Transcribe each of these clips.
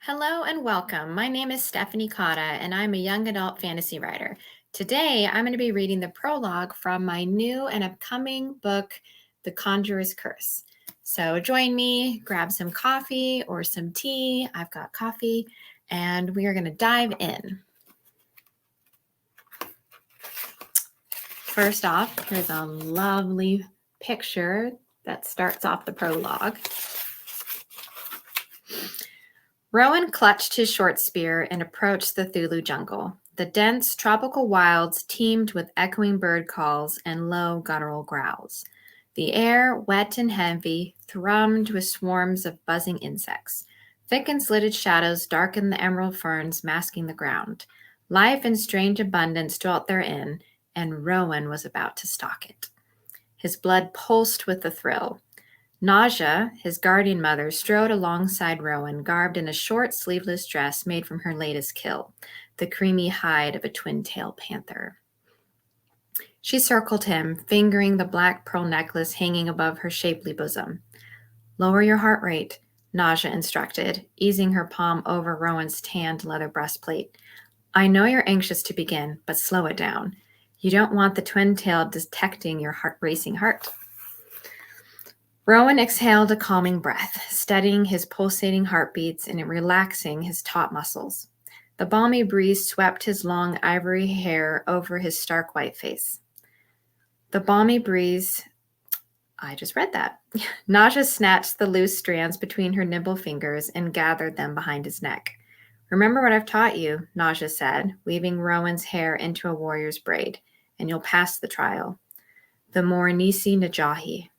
Hello and welcome. My name is Stephanie Cotta, and I'm a young adult fantasy writer. Today, I'm going to be reading the prologue from my new and upcoming book, The Conjurer's Curse. So join me, grab some coffee or some tea. I've got coffee, and we are going to dive in. First off, here's a lovely picture that starts off the prologue. Rowan clutched his short spear and approached the Thulu jungle. The dense tropical wilds teemed with echoing bird calls and low guttural growls. The air, wet and heavy, thrummed with swarms of buzzing insects. Thick and slitted shadows darkened the emerald ferns masking the ground. Life in strange abundance dwelt therein, and Rowan was about to stalk it. His blood pulsed with the thrill. Nausea, his guardian mother, strode alongside Rowan, garbed in a short, sleeveless dress made from her latest kill, the creamy hide of a twin-tailed panther. She circled him, fingering the black pearl necklace hanging above her shapely bosom. "Lower your heart rate," Nausea instructed, easing her palm over Rowan's tanned leather breastplate. "I know you're anxious to begin, but slow it down. You don't want the twin-tail detecting your racing heart." Rowan exhaled a calming breath, steadying his pulsating heartbeats and relaxing his taut muscles. The balmy breeze swept his long ivory hair over his stark white face. I just read that. Nausea snatched the loose strands between her nimble fingers and gathered them behind his neck. "Remember what I've taught you," Nausea said, weaving Rowan's hair into a warrior's braid, "and you'll pass the trial." The Morinisi Najahi.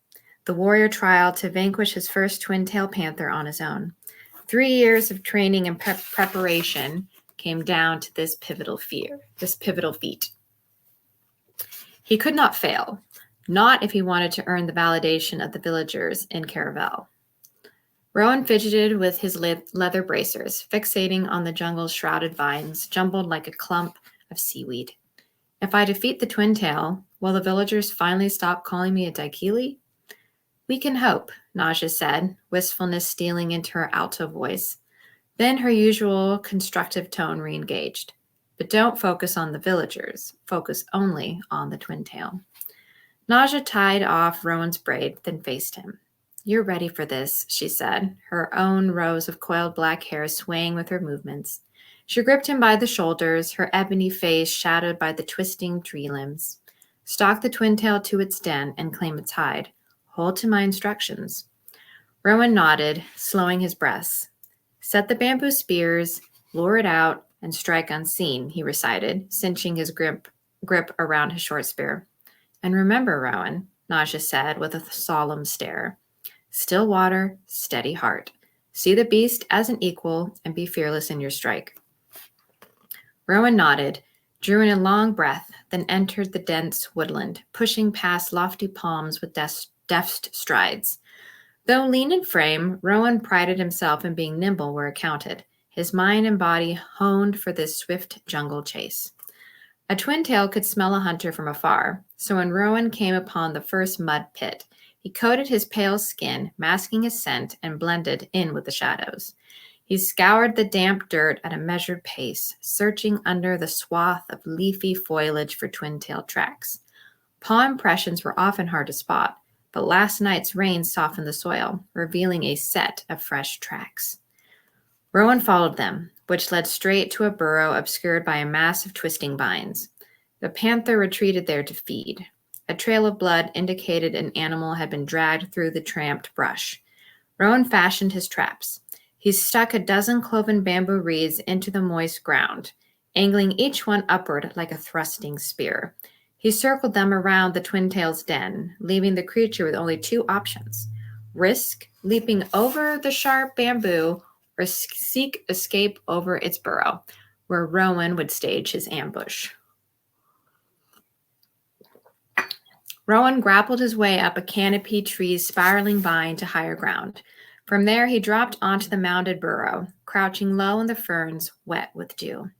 The warrior trial to vanquish his first twin-tailed panther on his own. 3 years of training and preparation came down to this pivotal feat. He could not fail, not if he wanted to earn the validation of the villagers in Caravel. Rowan fidgeted with his leather bracers, fixating on the jungle's shrouded vines, jumbled like a clump of seaweed. "If I defeat the twin-tail, will the villagers finally stop calling me a Daikili?" "We can hope," Nausea said, wistfulness stealing into her alto voice. Then her usual constructive tone re-engaged. "But don't focus on the villagers. Focus only on the twin-tail." Nausea tied off Rowan's braid, then faced him. "You're ready for this," she said, her own rows of coiled black hair swaying with her movements. She gripped him by the shoulders, her ebony face shadowed by the twisting tree limbs. "Stalk the twin-tail to its den and claim its hide. Hold to my instructions." Rowan nodded, slowing his breaths. "Set the bamboo spears, lure it out, and strike unseen," he recited, cinching his grip around his short spear. "And remember, Rowan," Nausea said with a solemn stare, "still water, steady heart. See the beast as an equal and be fearless in your strike." Rowan nodded, drew in a long breath, then entered the dense woodland, pushing past lofty palms with deft strides. Though lean in frame, Rowan prided himself in being nimble where it counted, his mind and body honed for this swift jungle chase. A twin-tail could smell a hunter from afar, so when Rowan came upon the first mud pit, he coated his pale skin, masking his scent, and blended in with the shadows. He scoured the damp dirt at a measured pace, searching under the swath of leafy foliage for twin-tailed tracks. Paw impressions were often hard to spot, but last night's rain softened the soil, revealing a set of fresh tracks. Rowan followed them, which led straight to a burrow obscured by a mass of twisting vines. The panther retreated there to feed. A trail of blood indicated an animal had been dragged through the tramped brush. Rowan fashioned his traps. He stuck a dozen cloven bamboo reeds into the moist ground, angling each one upward like a thrusting spear. He circled them around the twin-tail's den, leaving the creature with only 2 options: risk leaping over the sharp bamboo or seek escape over its burrow, where Rowan would stage his ambush. Rowan grappled his way up a canopy tree's spiraling vine to higher ground. From there, he dropped onto the mounded burrow, crouching low in the ferns, wet with dew.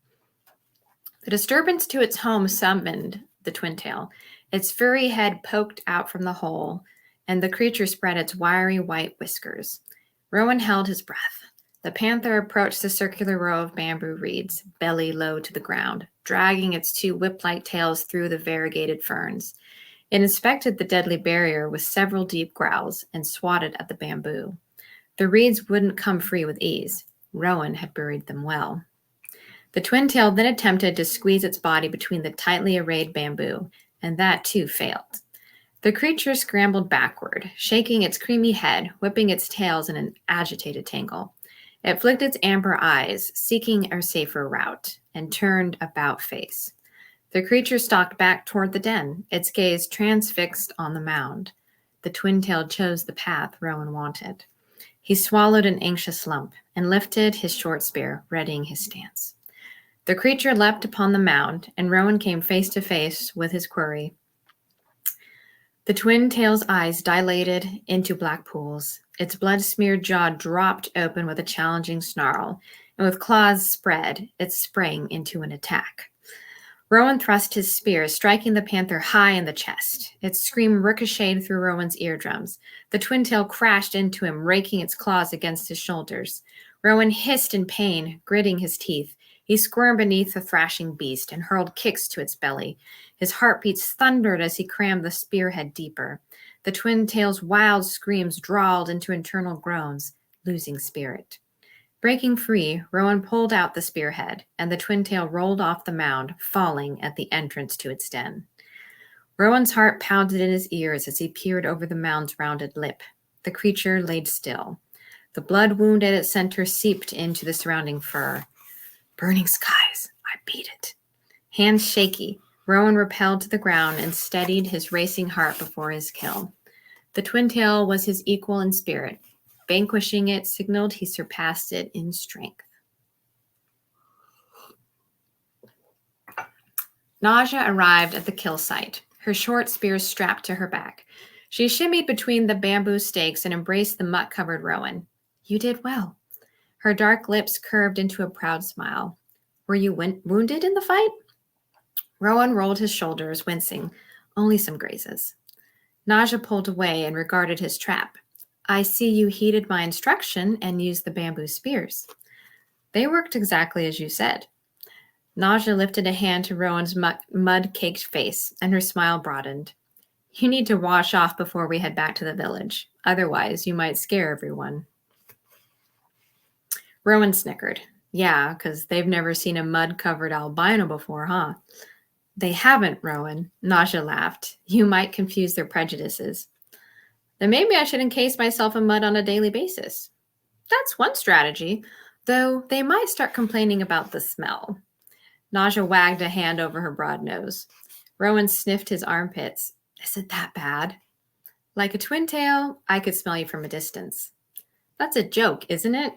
The disturbance to its home summoned the twin-tail. Its furry head poked out from the hole, and the creature spread its wiry white whiskers. Rowan held his breath. The panther approached the circular row of bamboo reeds, belly low to the ground, dragging its two whip-like tails through the variegated ferns. It inspected the deadly barrier with several deep growls and swatted at the bamboo. The reeds wouldn't come free with ease. Rowan had buried them well. The twin-tail then attempted to squeeze its body between the tightly arrayed bamboo, and that too failed. The creature scrambled backward, shaking its creamy head, whipping its tails in an agitated tangle. It flicked its amber eyes, seeking a safer route, and turned about face. The creature stalked back toward the den, its gaze transfixed on the mound. The twin-tail chose the path Rowan wanted. He swallowed an anxious lump and lifted his short spear, readying his stance. The creature leapt upon the mound, and Rowan came face to face with his quarry. The twin-tail's eyes dilated into black pools. Its blood-smeared jaw dropped open with a challenging snarl, and with claws spread, it sprang into an attack. Rowan thrust his spear, striking the panther high in the chest. Its scream ricocheted through Rowan's eardrums. The twin-tail crashed into him, raking its claws against his shoulders. Rowan hissed in pain, gritting his teeth. He squirmed beneath the thrashing beast and hurled kicks to its belly. His heartbeats thundered as he crammed the spearhead deeper. The twin-tail's wild screams drawled into internal groans, losing spirit. Breaking free, Rowan pulled out the spearhead, and the twin-tail rolled off the mound, falling at the entrance to its den. Rowan's heart pounded in his ears as he peered over the mound's rounded lip. The creature laid still. The blood wound at its center seeped into the surrounding fur. Burning skies, I beat it. Hands shaky, Rowan rappelled to the ground and steadied his racing heart before his kill. The twin-tail was his equal in spirit. Vanquishing it signaled he surpassed it in strength. Nausea arrived at the kill site, her short spear strapped to her back. She shimmied between the bamboo stakes and embraced the muck-covered Rowan. You did well. Her dark lips curved into a proud smile. Were you wounded in the fight? Rowan rolled his shoulders, wincing. Only some grazes. Nausea pulled away and regarded his trap. I see you heeded my instruction and used the bamboo spears. They worked exactly as you said. Nausea lifted a hand to Rowan's mud-caked face, and her smile broadened. You need to wash off before we head back to the village. Otherwise, you might scare everyone. Rowan snickered. Yeah, because they've never seen a mud-covered albino before, huh? They haven't, Rowan. Nausea laughed. You might confuse their prejudices. Then maybe I should encase myself in mud on a daily basis. That's one strategy, though they might start complaining about the smell. Nausea wagged a hand over her broad nose. Rowan sniffed his armpits. Is it that bad? Like a twin tail, I could smell you from a distance. That's a joke, isn't it?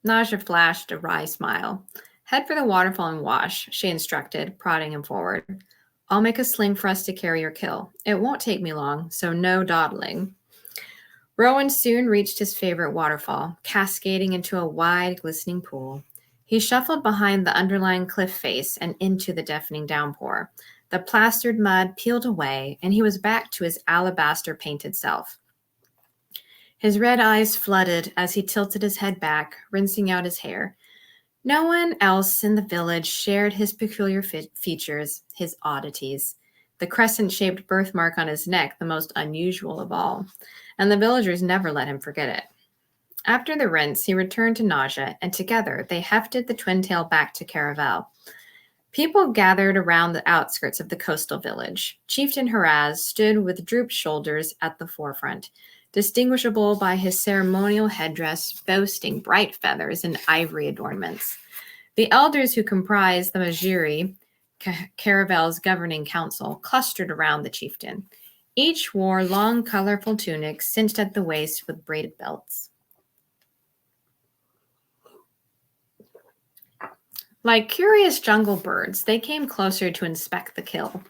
Nausea flashed a wry smile. Head for the waterfall and wash, she instructed, prodding him forward. I'll make a sling for us to carry your kill. It won't take me long, so no dawdling. Rowan soon reached his favorite waterfall, cascading into a wide, glistening pool. He shuffled behind the underlying cliff face and into the deafening downpour. The plastered mud peeled away, and he was back to his alabaster-painted self. His red eyes flooded as he tilted his head back, rinsing out his hair. No one else in the village shared his peculiar features, his oddities. The crescent-shaped birthmark on his neck, the most unusual of all, and the villagers never let him forget it. After the rinse, he returned to Nausea, and together they hefted the twin-tail back to Caravel. People gathered around the outskirts of the coastal village. Chieftain Haraz stood with drooped shoulders at the forefront, distinguishable by his ceremonial headdress boasting bright feathers and ivory adornments. The elders who comprised the Majiri, Caravel's governing council, clustered around the chieftain. Each wore long, colorful tunics cinched at the waist with braided belts. Like curious jungle birds, they came closer to inspect the kill,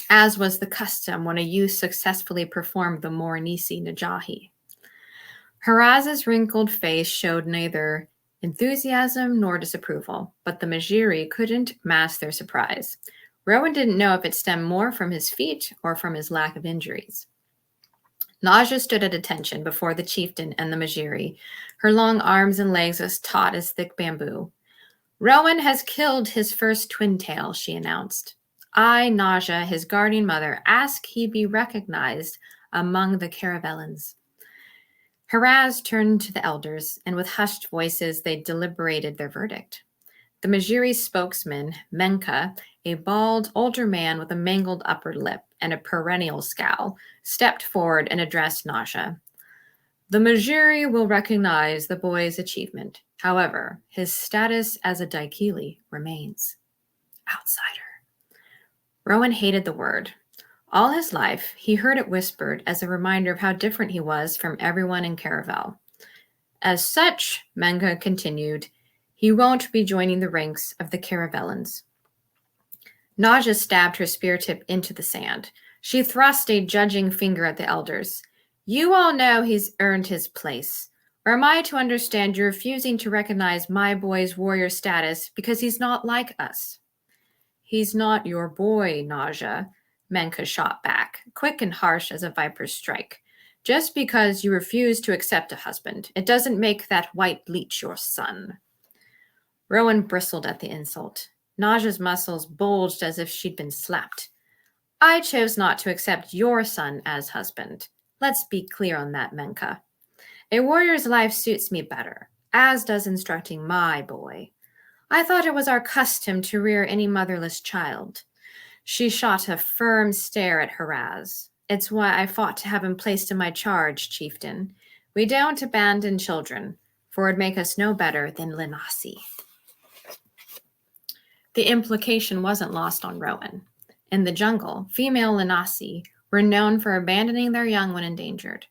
as was the custom when a youth successfully performed the Morinisi Najahi. Haraz's wrinkled face showed neither enthusiasm nor disapproval, but the Majiri couldn't mask their surprise. Rowan didn't know if it stemmed more from his feat or from his lack of injuries. Naja stood at attention before the chieftain and the Mejiri, her long arms and legs as taut as thick bamboo. Rowan has killed his first twin-tail, she announced. I, Naja, his guardian mother, ask he be recognized among the caravellans. Haraz turned to the elders, and with hushed voices they deliberated their verdict. The Mejiri spokesman, Menka, a bald, older man with a mangled upper lip and a perennial scowl, stepped forward and addressed Naja. The Mejiri will recognize the boy's achievement. However, his status as a Daikili remains. Outsider. Rowan hated the word. All his life, he heard it whispered as a reminder of how different he was from everyone in Caravel. As such, Menka continued, he won't be joining the ranks of the Caravellans. Naja stabbed her spear tip into the sand. She thrust a judging finger at the elders. You all know he's earned his place. Or am I to understand you're refusing to recognize my boy's warrior status because he's not like us? He's not your boy, Naja, Menka shot back, quick and harsh as a viper's strike. Just because you refuse to accept a husband, it doesn't make that white leech your son. Rowan bristled at the insult. Naja's muscles bulged as if she'd been slapped. I chose not to accept your son as husband. Let's be clear on that, Menka. A warrior's life suits me better, as does instructing my boy. I thought it was our custom to rear any motherless child. She shot a firm stare at Haraz. It's why I fought to have him placed in my charge, chieftain. We don't abandon children, for it'd make us no better than Linasi. The implication wasn't lost on Rowan. In the jungle, female Linasi were known for abandoning their young when endangered.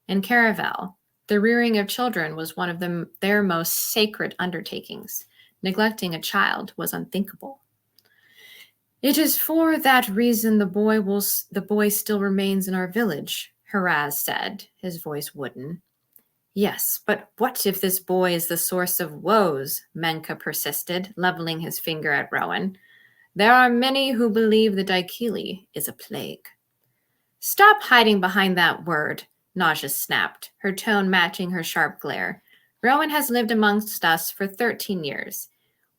In Caravel, the rearing of children was one of their most sacred undertakings. Neglecting a child was unthinkable. It is for that reason the boy still remains in our village, Haraz said, his voice wooden. Yes, but what if this boy is the source of woes? Menka persisted, leveling his finger at Rowan. There are many who believe the Daikili is a plague. Stop hiding behind that word, Naja snapped, her tone matching her sharp glare. Rowan has lived amongst us for 13 years.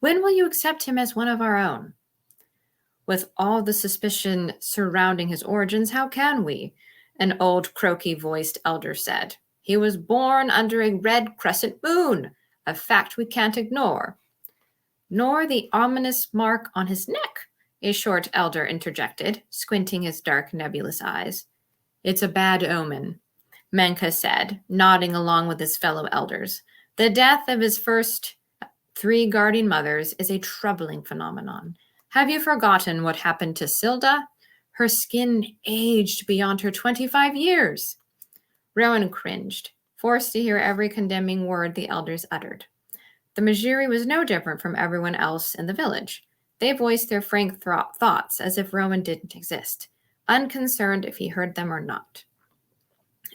When will you accept him as one of our own? With all the suspicion surrounding his origins, how can we? An old croaky-voiced elder said. He was born under a red crescent moon, a fact we can't ignore. Nor the ominous mark on his neck, a short elder interjected, squinting his dark, nebulous eyes. It's a bad omen, Menka said, nodding along with his fellow elders. The death of his first 3 guardian mothers is a troubling phenomenon. Have you forgotten what happened to Silda? Her skin aged beyond her 25 years. Rowan cringed, forced to hear every condemning word the elders uttered. The Mejiri was no different from everyone else in the village. They voiced their frank thoughts as if Rowan didn't exist, unconcerned if he heard them or not.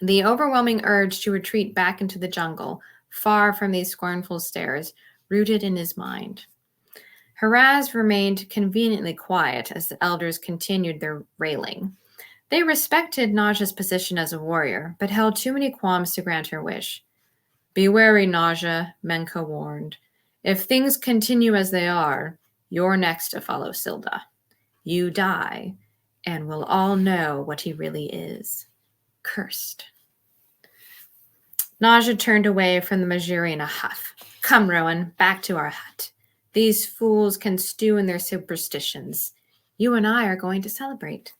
The overwhelming urge to retreat back into the jungle, far from these scornful stares, rooted in his mind. Haraz remained conveniently quiet as the elders continued their railing. They respected Naja's position as a warrior, but held too many qualms to grant her wish. Be wary, Naja, Menka warned. If things continue as they are, you're next to follow Silda. You die, and we'll all know what he really is. Cursed. Naja turned away from the Mejiri in a huff. Come, Rowan, back to our hut. These fools can stew in their superstitions. You and I are going to celebrate.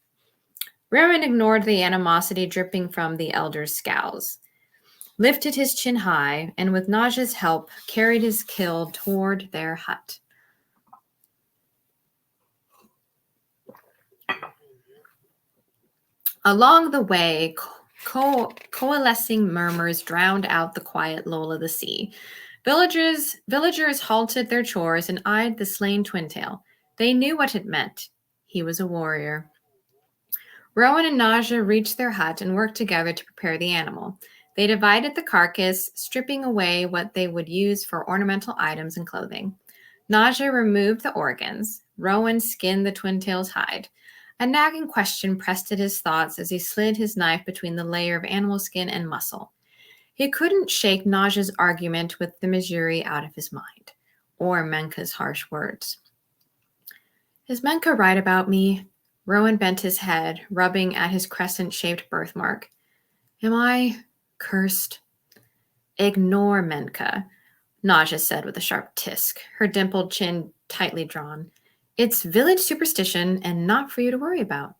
Rowan ignored the animosity dripping from the elder's scowls, lifted his chin high, and with Naja's help, carried his kill toward their hut. Along the way, coalescing murmurs drowned out the quiet lull of the sea. Villagers halted their chores and eyed the slain twin-tail. They knew what it meant. He was a warrior. Rowan and Naja reached their hut and worked together to prepare the animal. They divided the carcass, stripping away what they would use for ornamental items and clothing. Naja removed the organs. Rowan skinned the twin-tail's hide. A nagging question pressed at his thoughts as he slid his knife between the layer of animal skin and muscle. He couldn't shake Naj's argument with the Missouri out of his mind, or Menka's harsh words. Is Menka right about me? Rowan bent his head, rubbing at his crescent-shaped birthmark. Am I cursed? Ignore Menka, Naja said with a sharp tisk, her dimpled chin tightly drawn. It's village superstition and not for you to worry about.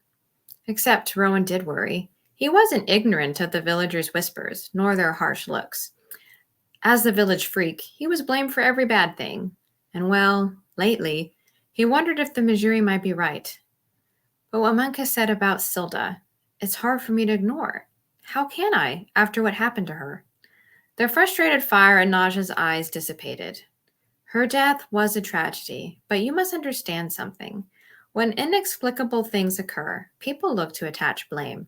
Except Rowan did worry. He wasn't ignorant of the villagers' whispers, nor their harsh looks. As the village freak, he was blamed for every bad thing. And well, lately, he wondered if the Missouri might be right. But what Menka said about Silda, it's hard for me to ignore. How can I, after what happened to her? The frustrated fire in Naja's eyes dissipated. Her death was a tragedy, but you must understand something. When inexplicable things occur, people look to attach blame.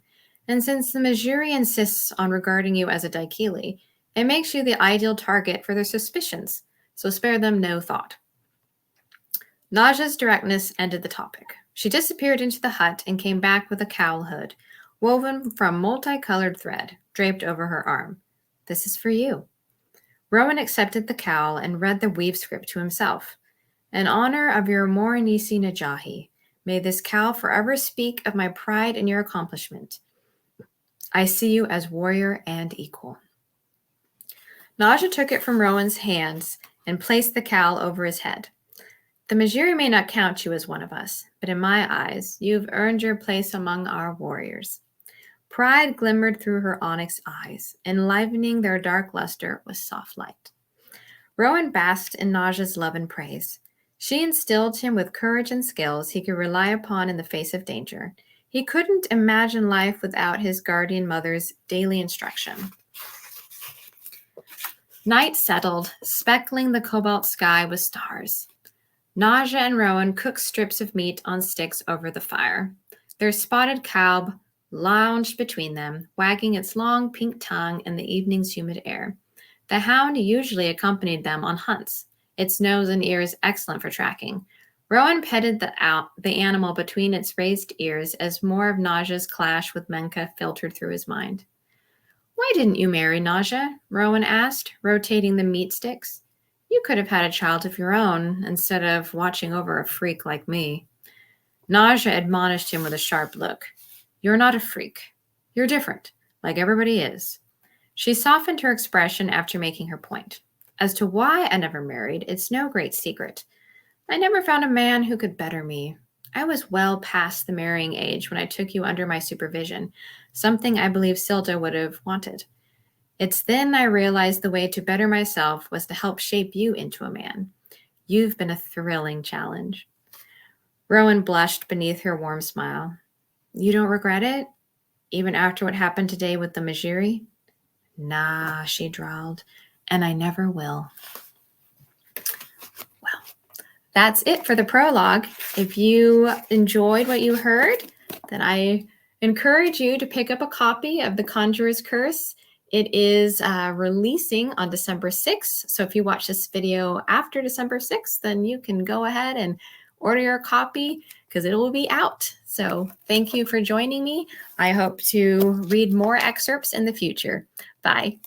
And since the Missouri insists on regarding you as a Daikili, it makes you the ideal target for their suspicions, so spare them no thought. Naja's directness ended the topic. She disappeared into the hut and came back with a cowl hood, woven from multicolored thread, draped over her arm. This is for you. Rowan accepted the cowl and read the weave script to himself. In honor of your Moranisi Najahi, may this cowl forever speak of my pride in your accomplishment. I see you as warrior and equal. Naja took it from Rowan's hands and placed the cowl over his head. The Missouri may not count you as one of us, but in my eyes, you've earned your place among our warriors. Pride glimmered through her onyx eyes, enlivening their dark luster with soft light. Rowan basked in Naja's love and praise. She instilled him with courage and skills he could rely upon in the face of danger. He couldn't imagine life without his guardian mother's daily instruction. Night settled, speckling the cobalt sky with stars. Naja and Rowan cooked strips of meat on sticks over the fire. Their spotted cow lounged between them, wagging its long pink tongue in the evening's humid air. The hound usually accompanied them on hunts, its nose and ears excellent for tracking. Rowan petted the animal between its raised ears as more of Naja's clash with Menka filtered through his mind. Why didn't you marry Naja? Rowan asked, rotating the meat sticks. You could have had a child of your own instead of watching over a freak like me. Naja admonished him with a sharp look. You're not a freak. You're different, like everybody is. She softened her expression after making her point. As to why I never married, it's no great secret. I never found a man who could better me. I was well past the marrying age when I took you under my supervision, something I believe Silda would have wanted. It's then I realized the way to better myself was to help shape you into a man. You've been a thrilling challenge. Rowan blushed beneath her warm smile. You don't regret it? Even after what happened today with the Missouri? Nah, she drawled, and I never will. Well, that's it for the prologue. If you enjoyed what you heard, then I encourage you to pick up a copy of The Conjurer's Curse. It is releasing on December 6th. So if you watch this video after December 6th, then you can go ahead and order your copy because it will be out. So thank you for joining me. I hope to read more excerpts in the future. Bye.